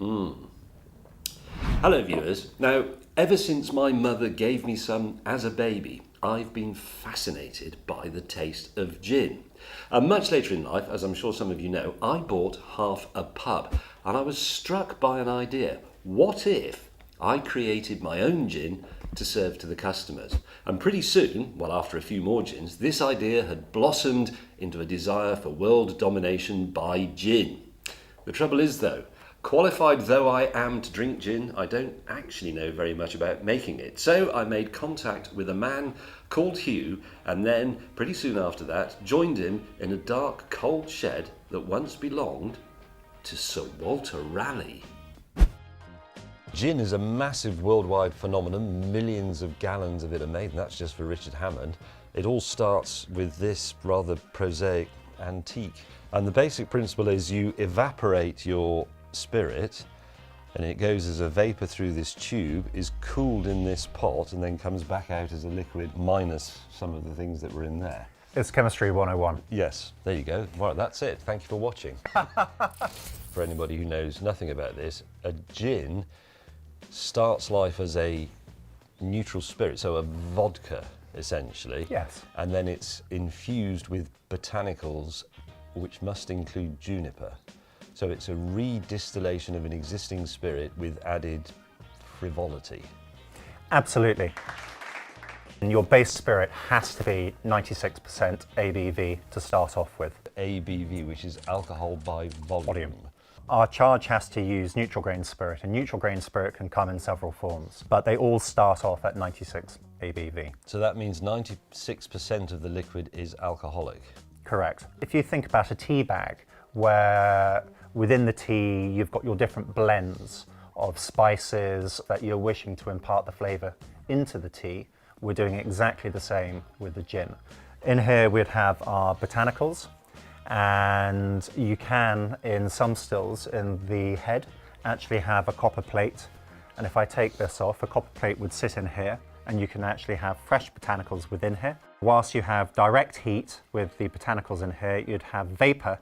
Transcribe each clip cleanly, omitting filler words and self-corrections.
Hello viewers. Now, ever since my mother gave me some as a baby, I've been fascinated by the taste of gin. And much later in life, as I'm sure some of you know, I bought half a pub and I was struck by an idea. What if I created my own gin to serve to the customers? And pretty soon, well, after a few more gins, this idea had blossomed into a desire for world domination by gin. The trouble is though, qualified though I am to drink gin, I don't actually know very much about making it. So I made contact with a man called Hugh, and then, pretty soon after that, joined him in a dark, cold shed that once belonged to Sir Walter Raleigh. Gin is a massive worldwide phenomenon. Millions of gallons of it are made, and that's just for Richard Hammond. It all starts with this rather prosaic antique. And the basic principle is you evaporate your spirit and it goes as a vapour through this tube, is cooled in this pot and then comes back out as a liquid minus some of the things that were in there. It's Chemistry 101. Yes, there you go. Right, that's it. Thank you for watching. For anybody who knows nothing about this, a gin starts life as a neutral spirit, so a vodka essentially. Yes. And then it's infused with botanicals which must include juniper. So it's a redistillation of an existing spirit with added frivolity. Absolutely. And your base spirit has to be 96% ABV to start off with. ABV, which is alcohol by volume. Our charge has to use neutral grain spirit, and neutral grain spirit can come in several forms, but they all start off at 96 ABV. So that means 96% of the liquid is alcoholic. Correct. If you think about a tea bag, where within the tea you've got your different blends of spices that you're wishing to impart the flavour into the tea, we're doing exactly the same with the gin. In here we'd have our botanicals, and you can, in some stills in the head, actually have a copper plate. And if I take this off, a copper plate would sit in here, and you can actually have fresh botanicals within here. Whilst you have direct heat with the botanicals in here, you'd have vapour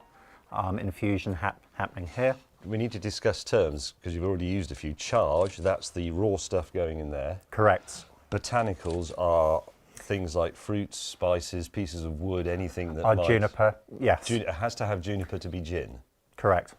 infusion happening here. We need to discuss terms because you've already used a few. Charge, that's the raw stuff going in there. Correct. Botanicals are things like fruits, spices, pieces of wood, anything that Juniper, yes. It has to have juniper to be gin. Correct.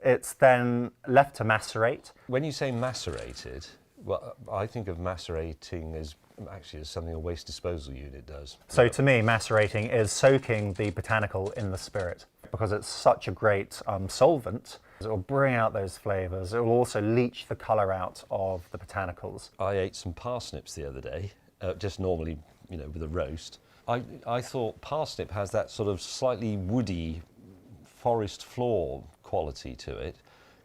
It's then left to macerate. When you say macerated, well, I think of macerating as actually as something a waste disposal unit does. So to me, macerating is soaking the botanical in the spirit, because it's such a great solvent. It will bring out those flavours. It will also leach the colour out of the botanicals. I ate some parsnips the other day, just normally, you know, with a roast. I thought parsnip has that sort of slightly woody forest floor quality to it.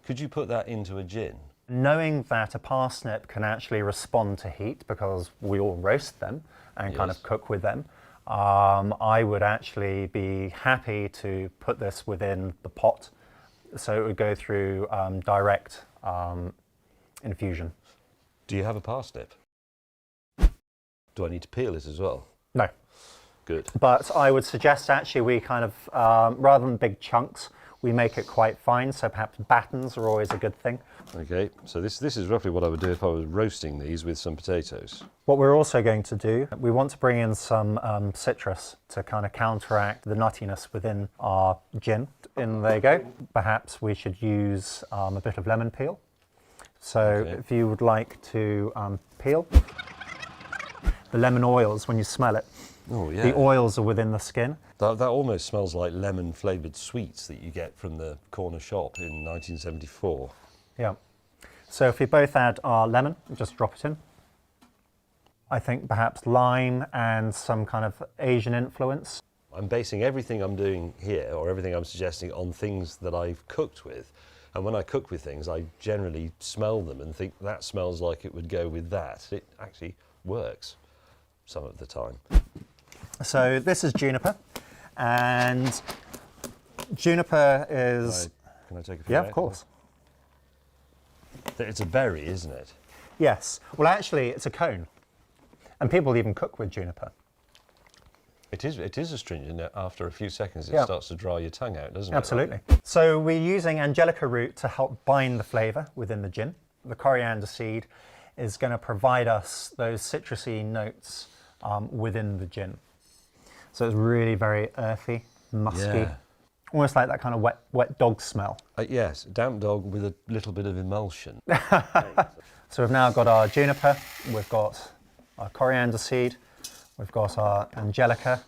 Could you put that into a gin? Knowing that a parsnip can actually respond to heat, because we all roast them and kind of cook with them, I would actually be happy to put this within the pot, so it would go through direct infusion. Do you have a parsnip? Do I need to peel it as well? No. Good. But I would suggest actually we kind of, rather than big chunks, we make it quite fine, so perhaps battens are always a good thing. Okay, so this is roughly what I would do if I was roasting these with some potatoes. What we're also going to do, we want to bring in some citrus to kind of counteract the nuttiness within our gin. In there you go. Perhaps we should use a bit of lemon peel. So if you would like to peel, the lemon oils, when you smell it, the oils are within the skin. That almost smells like lemon flavoured sweets that you get from the corner shop in 1974. Yeah. So if we both add our lemon, just drop it in. I think perhaps lime and some kind of Asian influence. I'm basing everything I'm doing here, or everything I'm suggesting, on things that I've cooked with. And when I cook with things, I generally smell them and think that smells like it would go with that. It actually works some of the time. So this is juniper, and juniper is... Can I take a few? Yeah, of course. It's a berry, isn't it? Yes. Well, actually, it's a cone, and people even cook with juniper. It is astringent. After a few seconds, it Yeah. starts to dry your tongue out, doesn't it? Absolutely. So we're using Angelica root to help bind the flavour within the gin. The coriander seed is going to provide us those citrusy notes within the gin. So it's really very earthy, musky, Yeah. almost like that kind of wet dog smell. Yes, damp dog with a little bit of emulsion. So we've now got our juniper, we've got our coriander seed, we've got our Angelica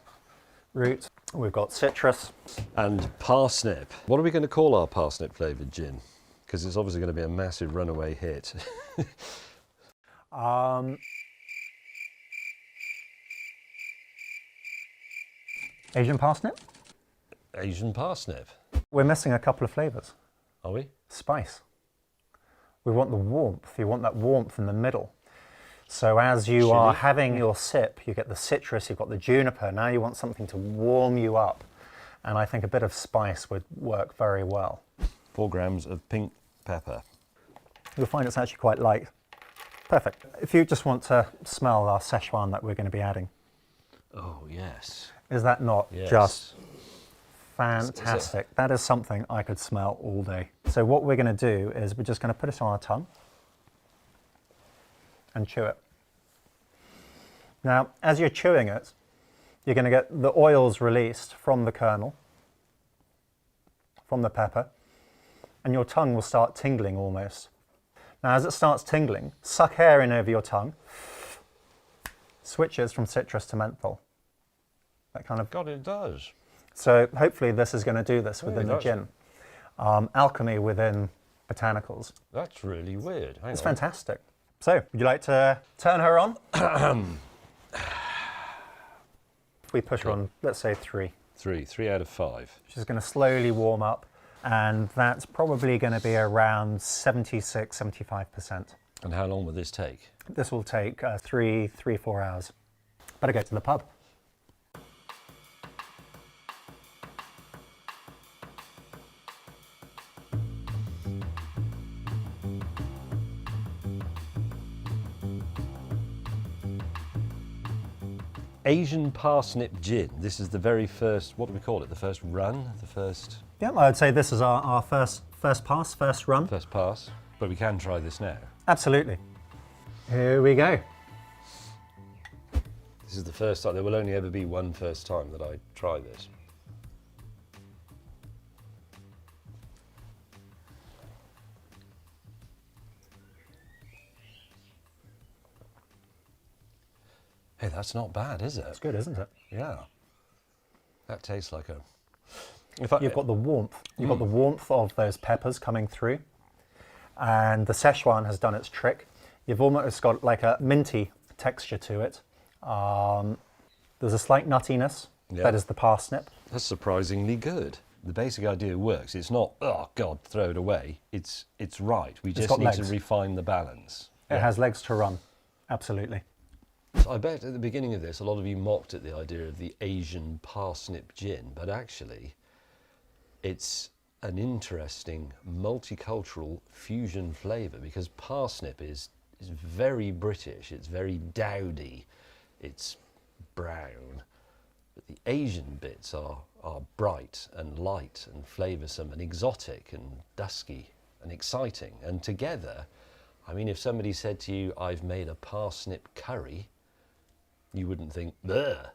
root, we've got citrus. And parsnip. What are we going to call our parsnip flavoured gin? Because it's obviously going to be a massive runaway hit. Asian parsnip. Asian parsnip. We're missing a couple of flavours. Are we? Spice. We want the warmth. You want that warmth in the middle. So as you are having your sip, you get the citrus, you've got the juniper. Now you want something to warm you up. And I think a bit of spice would work very well. 4 grams of pink pepper. You'll find it's actually quite light. Perfect. If you just want to smell our Szechuan that we're going to be adding, Oh, yes. is that not Yes. just fantastic? That is something I could smell all day. So what we're going to do is we're just going to put it on our tongue and chew it. Now, as you're chewing it, you're going to get the oils released from the kernel, from the pepper, and your tongue will start tingling almost. Now, as it starts tingling, suck air in over your tongue, switches from citrus to menthol. That kind of. God, it does. So hopefully this is going to do this within the does. gin. Alchemy within botanicals. That's really weird. Hang It's on. fantastic. So, would you like to turn her on? If we push her on, let's say 3. 3 out of 5. She's going to slowly warm up, and that's probably going to be around 76, 75%. And how long will this take? This will take 3-4 hours. Better go to the pub. Asian parsnip gin. This is the very first, what do we call it? The first run? The first Yeah, I'd say this is our first pass, first run. pass? But we can try this now. Absolutely. Here we go. This is the first time. There will only ever be one first time that I try this. Hey, that's not bad, is it? It's good, isn't it? Yeah. That tastes like a... You've got the warmth. You've got the warmth of those peppers coming through, and the Szechuan has done its trick. You've almost got like a minty texture to it. There's a slight nuttiness. Yeah. That is the parsnip. That's surprisingly good. The basic idea works. It's not, oh God, throw it away. It's right. We just got need to legs. refine the balance. It has legs to run. Absolutely. So I bet at the beginning of this, a lot of you mocked at the idea of the Asian parsnip gin, but actually, it's an interesting multicultural fusion flavour because parsnip is very British, it's very dowdy, it's brown, but the Asian bits are bright and light and flavoursome and exotic and dusky and exciting. And together, I mean, if somebody said to you, I've made a parsnip curry, you wouldn't think, bleh.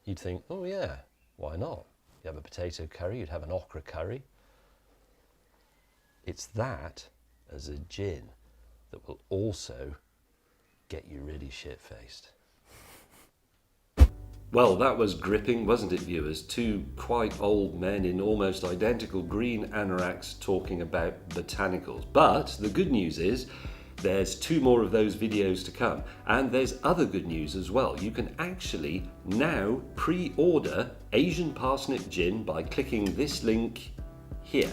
You'd think, oh yeah, why not? You have a potato curry, you'd have an okra curry. It's that as a gin that will also get you really shit-faced. Well, that was gripping, wasn't it, viewers? 2 quite old men in almost identical green anoraks talking about botanicals. But the good news is there's 2 more of those videos to come. And there's other good news as well. You can actually now pre-order Asian Parsnip Gin by clicking this link here.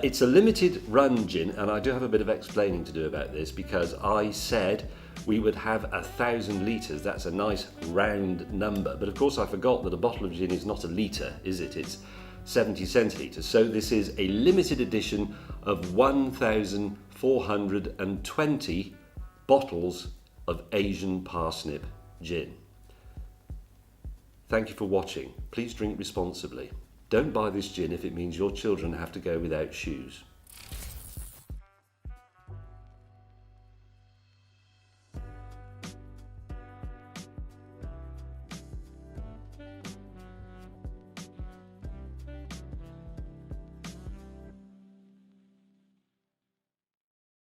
It's a limited run gin, and I do have a bit of explaining to do about this because I said we would have 1,000 litres. That's a nice round number, but of course I forgot that a bottle of gin is not a litre, is it? It's 70 centilitres. So this is a limited edition of 1,420 bottles of Asian parsnip gin. Thank you for watching. Please drink responsibly. Don't buy this gin if it means your children have to go without shoes.